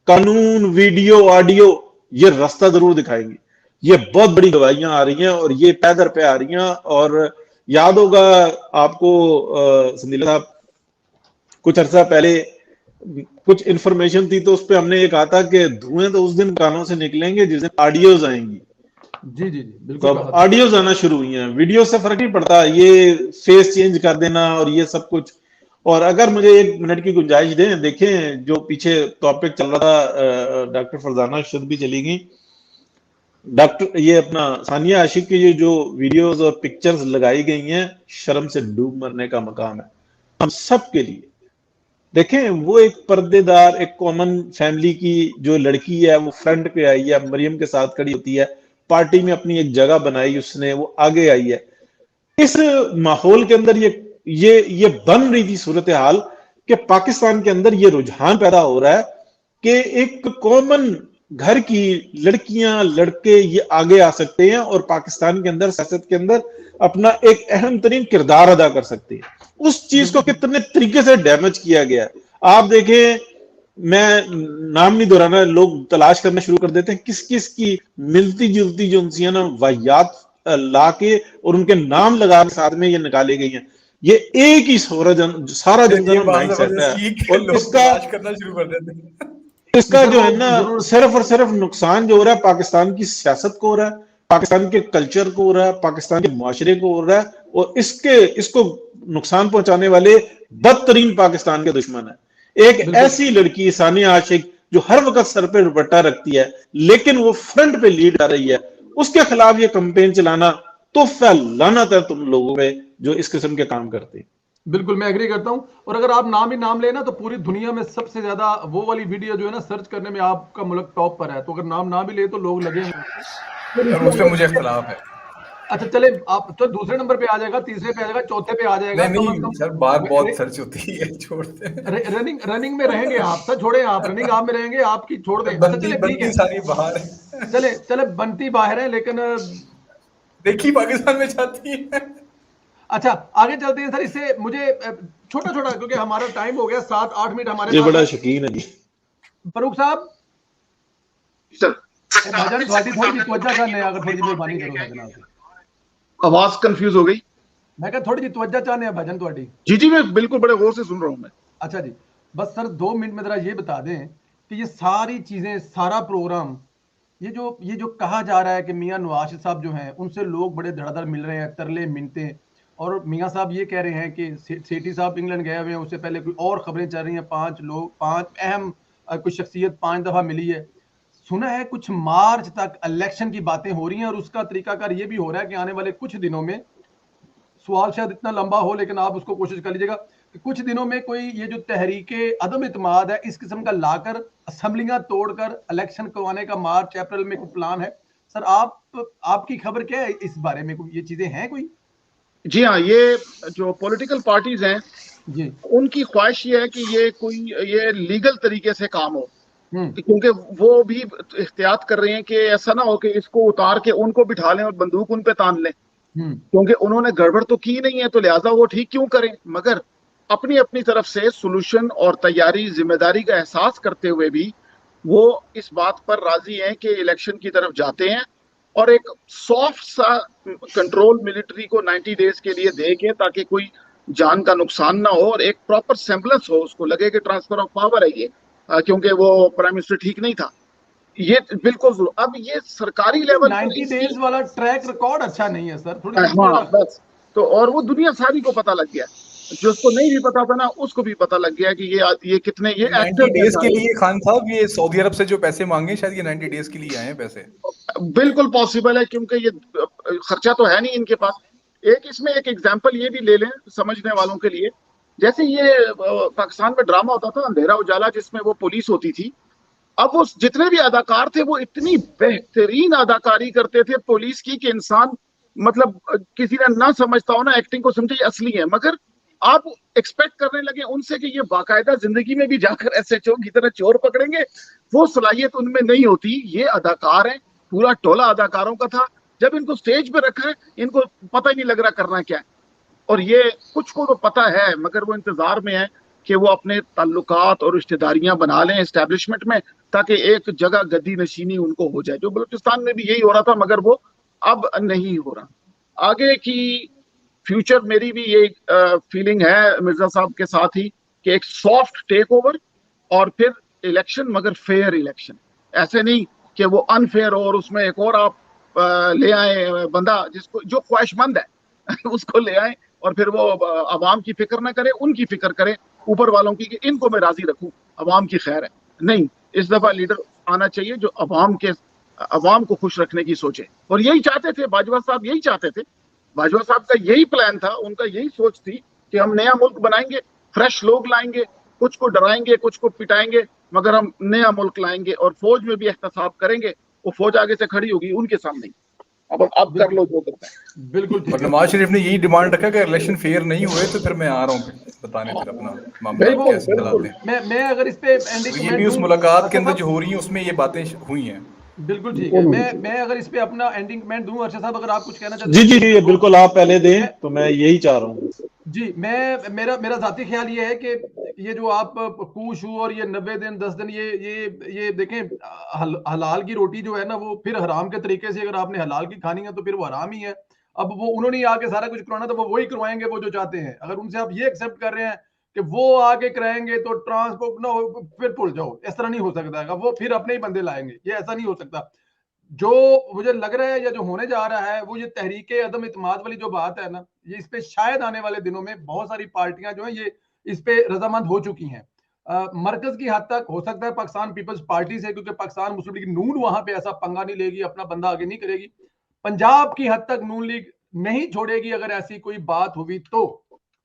S2: कानून, वीडियो, ऑडियो, ये रास्ता जरूर दिखाएंगे। ये बहुत बड़ी गवाहियां आ रही हैं और ये पैदर पे आ रही हैं। और याद होगा आपको संदीला साहब, कुछ अरसा पहले कुछ इंफॉर्मेशन थी तो उस पर हमने ये कहा था कि धुएं तो उस दिन कानों से निकलेंगे जिस दिन ऑडियोज आएंगी।
S1: जी जी जी
S2: तो
S1: बिल्कुल।
S2: अब ऑडियोज आना शुरू हुई हैं, वीडियो से फर्क नहीं पड़ता, ये फेस चेंज कर देना और ये सब कुछ। और अगर मुझे 1 मिनट की गुंजाइश दें, देखें जो पीछे टॉपिक चल रहा था, डॉक्टर फरजाना अरशद भी चली गई, डॉक्टर ये अपना सानिया आशिक की ये जो वीडियोस और पिक्चर्स लगाई गई हैं, शर्म से डूब मरने का मकाम है हम सब के लिए। देखें, वो एक पर्देदार, एक कॉमन फैमिली की जो लड़की है वो फ्रंट पे आई है, मरियम के साथ खड़ी होती है, पार्टी में अपनी एक जगह बनाई उसने, वो आगे आई है। इस माहौल के अंदर ये बन रही थी सूरत हाल कि पाकिस्तान के अंदर ये रुझान पैदा हो रहा है कि एक कॉमन घर की लड़कियां, लड़के ये आगे आ सकते हैं और पाकिस्तान के अंदर, सियासत के अंदर अपना एक अहम तरीन किरदार अदा कर सकते हैं। उस चीज को कितने तरीके से डैमेज किया गया है आप देखें। मैं नाम नहीं दोहराना, लोग तलाश करना शुरू कर देते हैं किस किस की मिलती जुलती जो उनसी ना वाहियात ला के और उनके नाम लगा के साथ में ये निकाले गई हैं। ये एक ही सारा जनजन माइंडसेट है और इसका जो है ना सिर्फ और सिर्फ नुकसान जो हो रहा है पाकिस्तान की सियासत को हो रहा है, पाकिस्तान के कल्चर को हो रहा है, पाकिस्तान के मुआशरे को हो रहा है। और इसको नुकसान पहुंचाने वाले बदतरीन पाकिस्तान के दुश्मन है। एक ऐसी लड़की सानिया आशिक जो हर वक्त सर पे दुपट्टा रखती है लेकिन वो फ्रंट पे लीड कर रही है, उसके खिलाफ ये कैंपेन चलाना तो लानत है तुम लोगों पे जो इस किस्म के काम करते हैं।
S1: बिल्कुल, मैं एग्री करता हूं। और अगर आप नाम ही नाम लेना तो पूरी दुनिया में सबसे ज्यादा वो वाली वीडियो जो है ना सर्च करने में आपका मुल्क टॉप पर है। तो अगर नाम ना भी ले तो लोग लगे हैं
S5: उस पे मुझे इख्तिलाफ है।
S1: अच्छा चले, आप तो दूसरे नंबर पे आ जाएगा, तीसरे पे आ जाएगा, चौथे पे आ जाएगा।
S5: नहीं
S1: कम से
S5: नहीं
S1: कम
S5: सर, बात बहुत सर्च होती है, छोड़ते हैं।
S1: रनिंग रनिंग में रहेंगे आप सर, छोड़े आप रनिंग आप में रहेंगे, आपकी छोड़ दें। अच्छा
S5: बनती
S1: चले ठीक
S5: बनती
S1: है,
S5: सारी बाहर है।
S1: चले चले बनती बाहर है, लेकिन
S5: देखी पाकिस्तान में जाती है।
S1: अच्छा आगे चलते हैं सर। इससे मुझे छोटा छोटा, क्योंकि हमारा टाइम हो गया, 7-8 मिनट हमारे
S2: ये
S1: पास
S2: बड़ा
S1: है।
S2: शकीन है जी।
S1: फरूक साहब,
S6: सर
S1: भाईजान थोड़ी जी तवज्जो चाहने, अगर थोड़ी जी मेहरबानी करो सर जनाब।
S6: आवाज कंफ्यूज हो गई।
S1: मैं कहा थोड़ी जी तवज्जो चाहने भाईजान थोड़ी।
S6: जी जी, मैं बिल्कुल बड़े गौर से सुन रहा हूँ मैं।
S1: अच्छा जी, बस सर 2 मिनट में जरा ये बता दें कि ये सारी चीजें, सारा प्रोग्राम, ये जो कहा जा रहा है कि मियां नवाज साहब जो हैं उनसे लोग बड़े धड़ाधड़ मिल रहे हैं, तरले मिलते, और मियां साहब ये कह रहे हैं कि सेठी साहब इंग्लैंड गए हुए हैं, उससे पहले कोई और खबरें चल रही हैं, 5 लोग, 5 अहम कोई शख्सियत 5 दफा मिली है। सुना है कुछ मार्च तक इलेक्शन की बातें हो रही हैं, और उसका तरीकाकार ये भी हो रहा है कि आने वाले कुछ दिनों में, सवाल शायद इतना लंबा हो लेकिन आप उसको कोशिश कर लीजिएगा कि कुछ दिनों में कोई ये जो तहरीके अदम इत्मीनाद है, इस किस्म का लाकर असेंबलियां तोड़कर इलेक्शन करवाने का मार्च अप्रैल में कोई प्लान है सर? आपकी खबर क्या है इस बारे में? कोई ये चीजें हैं कोई?
S6: जी हाँ, ये जो पॉलिटिकल पार्टीज हैं
S1: जी।
S6: उनकी ख्वाहिश ये है कि ये लीगल तरीके से काम हो,
S1: हम्म।
S6: क्योंकि वो भी एहतियात कर रहे हैं कि ऐसा ना हो कि इसको उतार के उनको बिठा लें और बंदूक उन पे तान लें, क्योंकि उन्होंने गड़बड़ तो की नहीं है, तो लिहाजा वो ठीक क्यों करें। मगर अपनी अपनी तरफ से सॉल्यूशन और तैयारी, जिम्मेदारी का एहसास करते हुए भी वो इस बात पर राजी हैं कि इलेक्शन की तरफ जाते हैं, और एक सॉफ्ट सा कंट्रोल मिलिट्री को 90 डेज के लिए दे के, ताकि कोई जान का नुकसान ना हो और एक प्रॉपर सेम्बलेंस हो, उसको लगे कि ट्रांसफर ऑफ पावर है ये, क्योंकि वो प्राइम मिनिस्टर ठीक नहीं था। ये बिल्कुल जरूर। अब ये सरकारी लेवल पर
S1: 90
S6: इसकी,
S1: डेज वाला ट्रैक रिकॉर्ड अच्छा नहीं है सर, थोड़ी सी
S6: हाँ
S1: जरा।
S6: बस, तो और वो दुनिया सारी को पता लग गया, जो उसको नहीं भी पता था ना उसको भी पता लग गया कि ये कितने ये
S5: 90
S6: एक्टर्स हैं
S5: डेज के
S6: सारे।
S5: लिए खान साहब, ये सऊदी अरब से जो पैसे मांगे, शायद ये 90 डेज के लिए आए हैं पैसे।
S6: बिल्कुल पॉसिबल है, क्योंकि ये खर्चा तो है नहीं इनके पास। एक इसमें एक एग्जांपल ये भी ले लें समझने वालों के लिए, जैसे ये पाकिस्तान में ड्रामा होता था अंधेरा उजाला, जिसमें वो पुलिस होती थी। अब वो जितने भी अदाकार थे वो इतनी बेहतरीन अदाकारी करते थे पुलिस की कि इंसान, मतलब किसी ने ना समझता हो ना एक्टिंग को, समझे ये असली है। मगर आप एक्सपेक्ट करने लगे उनसे कि ये बाकायदा जिंदगी में भी जाकर एसएचओ की तरह चोर पकड़ेंगे, वो सलाहियत उनमें नहीं होती। ये अदाकार हैं, पूरा टोला अदाकारों का था। जब इनको स्टेज पे रखा है इनको पता ही नहीं लग रहा करना क्या है। और ये कुछ को तो पता है, मगर वो इंतजार में है कि वो अपने ताल्लुकात और रिश्तेदारियां बना लें एस्टेब्लिशमेंट में, ताकि एक जगह गद्दी नशीनी उनको हो जाए। जो बलूचिस्तान में भी यही हो रहा था, मगर वो अब नहीं हो रहा। आगे की फ्यूचर मेरी भी ये फीलिंग है मिर्जा साहब के साथ ही, कि एक सॉफ्ट टेक ओवर और फिर इलेक्शन, मगर फेयर इलेक्शन। ऐसे नहीं कि वो अनफेयर हो और उसमें एक और आप ले आए बंदा जिसको, जो ख्वाहिशमंद है उसको ले आए, और फिर वो अवाम की फिक्र ना करे, उनकी फिक्र करे ऊपर वालों की, कि इनको मैं राजी रखूं, अवाम की खैर है। नहीं, इस दफा लीडर आना चाहिए जो अवाम को खुश रखने की सोचे। और यही चाहते थे बाजवा साहब, यही चाहते थे। बाजवा साहब का यही प्लान था, उनका यही सोच थी कि हम नया मुल्क बनाएंगे, फ्रेश लोग लाएंगे, कुछ को डराएंगे, कुछ को पिटाएंगे, मगर हम नया मुल्क लाएंगे, और फौज में भी एहतसाब करेंगे। वो फौज आगे से खड़ी होगी उनके सामने। अब कर लो जो करना है।
S1: बिल्कुल ठीक
S5: और
S1: है।
S5: नवाज शरीफ ने यही डिमांड रखा कि इलेक्शन फेयर नहीं हुए तो फिर मैं आ रहा हूँ बताने फिर अपना मामला
S6: बिल्कुल
S5: कैसे चलाते हैं।
S1: मैं अगर इस पे एंडिंग
S5: तो ये
S1: कमेंट
S5: भी उस
S1: दूं,
S5: मुलाकात के
S1: अच्छा
S5: अंदर
S1: साहब,
S5: जो हो रही है उसमें ये बातें हुई हैं।
S1: बिल्कुल ठीक है। मैं अगर इस पे अपना एंडिंग कमेंट दूं, अर्शद साहब अगर आप कुछ कहना चाहते
S2: जी
S1: हैं
S2: जी
S1: तो
S2: जी,
S1: तो
S2: बिल्कुल आप पहले दें,
S1: मैं,
S2: तो मैं यही चाह रहा हूँ।
S1: जी मैं, मेरा जाती ख्याल ये है कि ये जो आप कूशू और ये 90 दिन 10 दिन ये देखें, हलाल की रोटी जो है ना वो फिर हराम के तरीके से, अगर आपने हलाल की खानी है तो फिर वो हराम ही है। अब वो उन्होंने ही आके सारा कुछ करवाना, तो वो वही करवाएंगे वो जो चाहते हैं। अगर उनसे आप ये एक्सेप्ट कर रहे हैं कि वो आके कराएंगे तो ट्रांसपोर्ट ना हो, फिर भूल जाओ, इस तरह नहीं हो सकता है। वो फिर अपने ही बंदे लाएंगे, ये ऐसा नहीं हो सकता। जो मुझे लग रहा है या जो होने जा रहा है वो ये तहरीके अदम इत्मीनाद वाली जो बात है ना, ये इस पे शायद आने वाले दिनों में बहुत सारी पार्टियां जो है ये इस पे रजामंद हो चुकी हैं। मरकज की हद तक हो सकता है पाकिस्तान पीपल्स पार्टी से, क्योंकि पाकिस्तान मुस्लिम लीग नून वहां पे ऐसा पंगा नहीं लेगी, अपना बंदा आगे नहीं करेगी। पंजाब की हद तक नून लीग नहीं छोड़ेगी, अगर ऐसी कोई बात हुई तो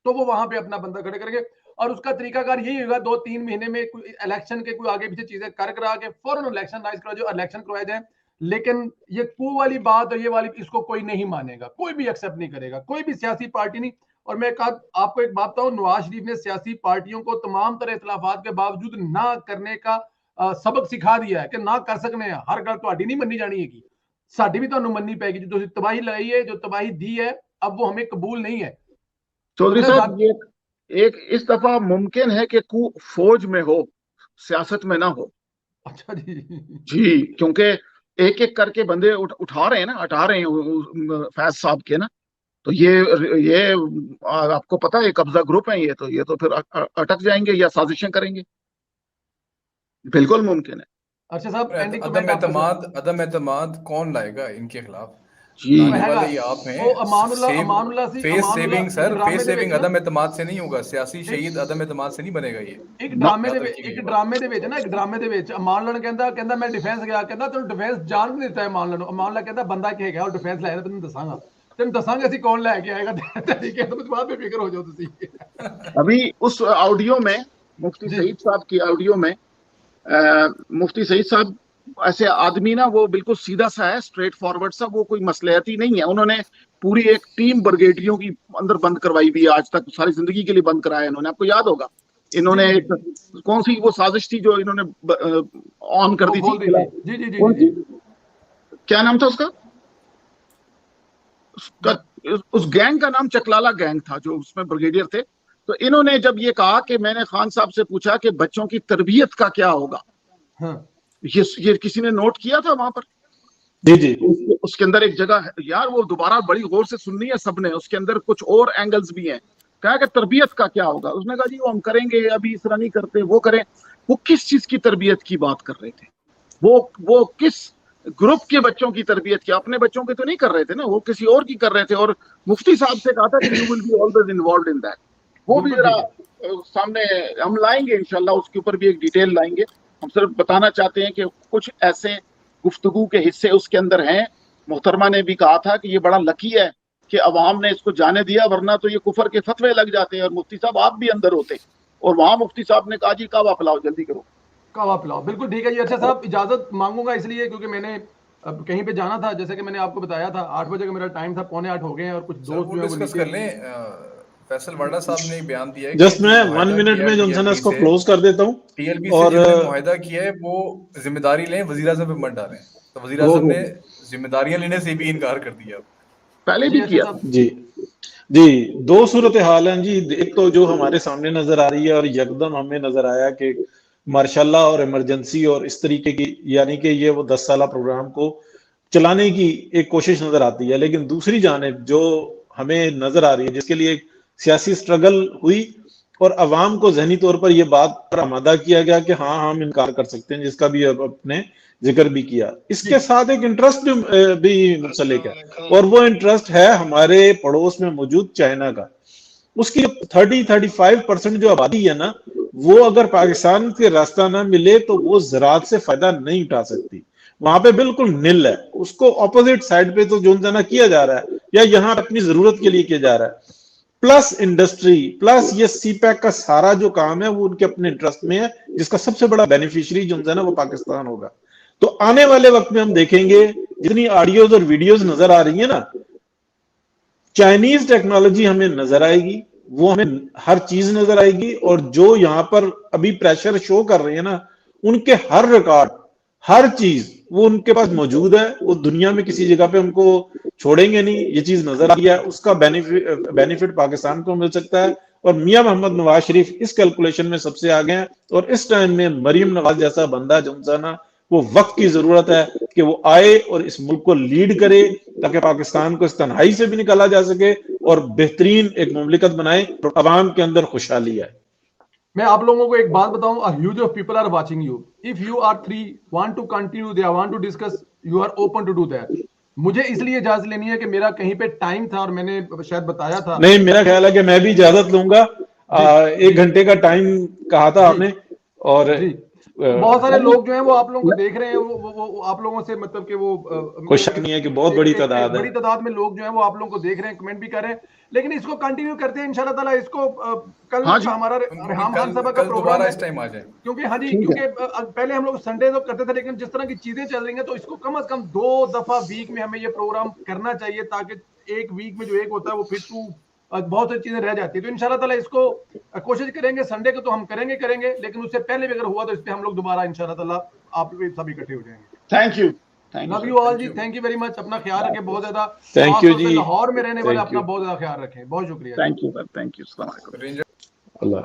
S1: वो वहां पे अपना बंदा खड़े करेंगे। और उसका तरीकाकार यही होगा, 2-3 महीने में इलेक्शन के कोई आगे पीछे चीजें कर करा के फौरन इलेक्शन करवाए जाए, लेकिन ये कू वाली बात और ये वाली इसको कोई नहीं मानेगा, कोई भी एक्सेप्ट नहीं करेगा, कोई भी सियासी पार्टी नहीं। और मैं आपको एक बात बताऊं, नवाज शरीफ ने सियासी पार्टियों को तमाम तरह इख्तलाफात के बावजूद ना करने का सबक सिखा दिया है कि ना कर सकने हैं, हर गल ਤੁਹਾਡੀ नहीं मन्नी जानी है, साडी भी ਤੁਹਾਨੂੰ ਮੰਨਣੀ ਪੈਗੀ। जो तबाही लाई है, जो तबाही दी है, अब वो हमें कबूल नहीं है।
S6: चौधरी साहब, ये एक इस दफा मुमकिन है कि कू फौज में हो, सियासत में ना हो।
S1: अच्छा जी।
S6: जी, क्योंकि एक एक करके बंदे उठा रहे हैं ना, हटा रहे हैं फैज साहब के ना, तो ये आपको पता है कब्जा ग्रुप है, ये तो फिर अटक जाएंगे या साजिशें करेंगे, बिल्कुल मुमकिन है।
S1: अच्छा साहब,
S5: अदम एतमाद कौन लाएगा इनके खिलाफ?
S6: जी,
S5: लाने वाले ही आप हैं। Face saving sir, face saving अदम एतमाद से नहीं होगा, सियासी शहीद अदम एतमाद से नहीं बनेगा। ये
S1: एक ड्रामे ਦੇ ਵਿੱਚ ਨਾ, ਇੱਕ ਡਰਾਮੇ ਦੇ ਵਿੱਚ ਅਮਾਨੁੱਲਾ ਕਹਿੰਦਾ ਮੈਂ ਡਿਫੈਂਸ ਗਿਆ, ਕਹਿੰਦਾ ਤੈਨੂੰ ਡਿਫੈਂਸ ਜਾਣ ਨਹੀਂ ਦਿੱਤਾ ਅਮਾਨੁੱਲਾ ਨੂੰ। ਅਮਾਨੁੱਲਾ ਕਹਿੰਦਾ ਬੰਦਾ ਕੀ ਹੈਗਾ ਉਹ ਡਿਫੈਂਸ ਲੈ ਰਿਹਾ, ਤੈਨੂੰ ਦੱਸਾਂਗੇ ਅਸੀਂ ਕੌਣ ਲੈ ਕੇ ਆਏਗਾ ਤਰੀਕੇ ਤੋਂ, ਬਾਅਦ में ਫਿਕਰ हो जाओ ਤੁਸੀਂ।
S6: अभी उस ऑडियो में मुफ्ती सईद साहब की ऑडियो में मुफ्ती सईद साहब ऐसे आदमी ना, वो बिल्कुल सीधा सा है, स्ट्रेट फॉरवर्ड सा, वो कोई मसलहती नहीं है। उन्होंने पूरी एक टीम ब्रिगेडियों की अंदर बंद करवाई भी, आज तक सारी जिंदगी के लिए बंद कराया इन्होंने। आपको याद होगा इन्होंने एक कौन सी वो साजिश थी जो इन्होंने ऑन कर दी थी?
S1: जी,
S6: क्या नाम था उसका? उस गैंग का नाम चकलाला गैंग था, जो उसमें ब्रिगेडियर थे। तो इन्होंने जब ये कहा कि मैंने खान साहब से पूछा कि बच्चों की तरबियत का क्या होगा,
S1: हाँ।
S6: ये किसी ने नोट किया था वहां पर?
S2: जी।
S6: उसके अंदर एक जगह यार, वो दोबारा बड़ी गौर से सुननी है सबने, उसके अंदर कुछ और एंगल्स भी हैं। कहा कि तरबियत का क्या होगा? उसने कहा जी वो हम करेंगे, अभी इस तरह नहीं करते, वो करें। वो किस चीज की तरबियत की बात कर रहे थे? वो किस ग्रुप के बच्चों की तरबियत की? अपने बच्चों की तो नहीं कर रहे थे ना, वो किसी और की कर रहे थे। और मुफ्ती साहब से कहा था कि you will be always involved in that. वो भी जरा सामने हम लाएंगे इंशाल्लाह, उसके ऊपर भी एक डिटेल लाएंगे। हम सिर्फ बताना चाहते हैं कि कुछ ऐसे गुफ्तगू के हिस्से उसके अंदर हैं। मोहतरमा ने भी कहा था कि ये बड़ा लकी है कि अवाम ने इसको जाने दिया, वरना तो ये कुफर के फतवे लग जाते हैं और मुफ्ती साहब आप भी अंदर होते। और वहां मुफ्ती साहब ने कहा जी कहवा पिलाओ, जल्दी करो
S1: कहवा पिलाओ। बिल्कुल ठीक है जी। अच्छा साहब, इजाजत मांगूंगा इसलिए क्योंकि मैंने अब कहीं पे जाना था, जैसे कि मैंने आपको बताया था 8 बजे का मेरा टाइम था, 7:45 हो गए हैं और कुछ दोस्त जो है वो
S5: डिस्कस कर लें। फैसल वाडा साहब ने एक बयान दिया है,
S2: जस्ट मैं 1 मिनट में जो है इसको क्लोज कर देता हूं।
S5: टीएलबी से जिन्होंने मुआहिदा किया है वो जिम्मेदारी लें, वजीर आज़म पे मत डालें। तो वजीर आज़म ने जिम्मेदारियां लेने से भी इनकार कर दिया,
S6: पहले भी किया।
S2: जी, दो सूरत हाल हैं जी। एक तो जो हमारे सामने नजर आ रही है और यकदम हमें नजर आया कि मार्शल्ला और इमरजेंसी और इस तरीके की, यानी कि ये वो 10 साला प्रोग्राम को चलाने की एक कोशिश नजर आती है। लेकिन दूसरी जानिब जो हमें नजर आ रही है, जिसके लिए सियासी स्ट्रगल हुई और अवाम को जहनी तौर पर यह बात पर आमादा किया गया कि हाँ हम इनकार कर सकते हैं, जिसका भी अपने जिक्र भी किया। इसके साथ एक इंटरेस्ट भी मुंसलिक है और वो इंटरेस्ट है हमारे पड़ोस में मौजूद चाइना का। उसकी 30-35% जो आबादी है ना, वो अगर पाकिस्तान के रास्ता ना मिले तो वो ज़राअत से फायदा नहीं उठा सकती। वहां पे बिल्कुल निल है। उसको ऑपोजिट साइड पे तो जो किया जा रहा है या यहाँ अपनी जरूरत के लिए किया जा रहा है, प्लस इंडस्ट्री प्लस ये सीपैक का सारा जो काम है वो उनके अपने इंटरेस्ट में है, जिसका सबसे बड़ा बेनिफिशियरी जो है ना वो पाकिस्तान होगा। तो आने वाले वक्त में हम देखेंगे जितनी ऑडियोज और वीडियोस नजर आ रही है ना, चाइनीज टेक्नोलॉजी हमें नजर आएगी, वो हमें हर चीज नजर आएगी। और जो यहाँ पर अभी प्रेशर शो कर रहे हैं ना, उनके हर रिकॉर्ड, हर चीज वो उनके पास मौजूद है। वो दुनिया में किसी जगह पे उनको छोड़ेंगे नहीं। ये चीज नजर आ रही है, उसका बेनिफिट पाकिस्तान को मिल सकता है। और मियां मोहम्मद नवाज शरीफ इस कैलकुलेशन में सबसे आगे हैं। और इस टाइम में मरीम नवाज जैसा बंदा जो ना, वो वक्त की जरूरत है कि वो आए और इस मुल्क को लीड करे, ताकि पाकिस्तान को इस तन्हाई से भी निकाला जा सके और बेहतरीन एक मुमलिकत बनाए और अवाम के अंदर खुशहाली आए।
S1: मैं आप लोगों को एक बात बताऊं, a huge of people are watching you. If you are three want to continue, they want to discuss, you are open to do that. मुझे इसलिए इजाजत लेनी है कि मेरा कहीं पे टाइम था और मैंने शायद बताया था।
S2: नहीं, मेरा ख्याल है कि मैं भी इजाजत लूंगा। 1 घंटे का टाइम कहा था आपने। और
S1: बहुत सारे लोग जो हैं वो आप लोगों को देख रहे हैं, वो आप लोगों से मतलब कि वो
S2: कोई शक नहीं है कि बहुत बड़ी तादाद है,
S1: बड़ी तादाद में लोग जो हैं वो आप लोगों को देख रहे हैं, कमेंट भी कर रहे हैं। लेकिन इसको कंटिन्यू करते हैं इंशाल्लाह ताला। इसको कल
S6: हाँ जी।
S1: हमारा रेहान खान साहब का
S5: कल
S1: प्रोग्राम
S5: दोबारा
S1: है,
S5: इस टाइम आ जाए,
S1: क्योंकि हाँ जी,
S6: ठीक है।
S1: क्योंकि पहले हम लोग संडे तो करते थे, लेकिन जिस तरह की चीजें चल रही हैं तो इसको कम से कम 2 दफा वीक में हमें ये प्रोग्राम करना चाहिए, ताकि एक वीक में जो एक होता है वो फिर टू बहुत सारी चीजें रह जाती है। तो इंशाल्लाह ताला इसको कोशिश करेंगे, संडे को तो हम करेंगे, लेकिन उससे पहले भी अगर हुआ तो इस पे हम लोग दोबारा इंशाल्लाह ताला आप लोग सब इकट्ठे हो जाएंगे।
S6: Thank you, thank
S1: love
S6: you
S1: you all ji, thank you very much. अपना ख्याल रखें बहुत ज्यादा,
S2: Thank you
S1: खासतौर से
S2: जी।
S1: लाहौर में रहने वाले
S2: Thank
S1: अपना
S2: you।
S1: बहुत ज्यादा ख्याल रखें। बहुत शुक्रिया।
S6: Thank you sir, thank you. अस्सलाम वालेकुम।
S5: रेंजर
S2: अल्लाह।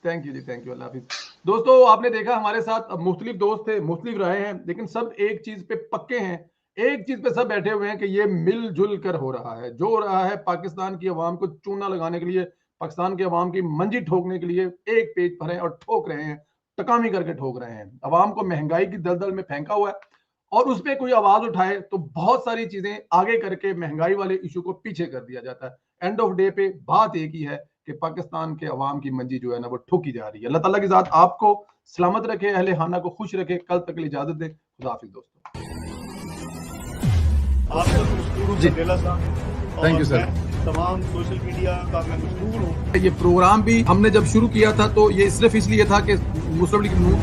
S1: Thank you ji, thank you, अल्लाह हाफिज। दोस्तों आपने देखा हमारे साथ मुख्तलिफ दोस्त थे, मुख्तलिफ रहे हैं, लेकिन सब एक चीज पे पक्के हैं, एक चीज पे सब बैठे हुए हैं कि ये मिलजुल कर हो रहा है। जो हो रहा है पाकिस्तान की अवाम को चूना लगाने के लिए, पाकिस्तान की अवाम की मंजी ठोकने के लिए एक पेज पर है और ठोक रहे हैं, टकामी करके ठोक रहे हैं। अवाम को महंगाई की दलदल में फेंका हुआ है और उस पर कोई आवाज उठाए तो बहुत सारी चीजें आगे करके महंगाई वाले इशू को पीछे कर दिया जाता है। एंड ऑफ डे पे बात एक ही है कि पाकिस्तान के अवाम की मंजी जो है ना वो ठोकी जा रही है। अल्लाह ताला की ज़ात आपको सलामत रखे, अहले खाना को खुश रखे। कल तक के लिए इजाजत दे। खुदा हाफिज दोस्तों।
S8: आप सब मशहूर हूँ
S1: जी।
S8: चंदेला साहब,
S1: Thank you,
S8: और
S1: sir.
S8: मैं तमाम सोशल मीडिया का मैं मशहूर हूँ।
S1: ये प्रोग्राम भी हमने जब शुरू किया था तो ये सिर्फ इसलिए था कि मुस्लिम लीग नून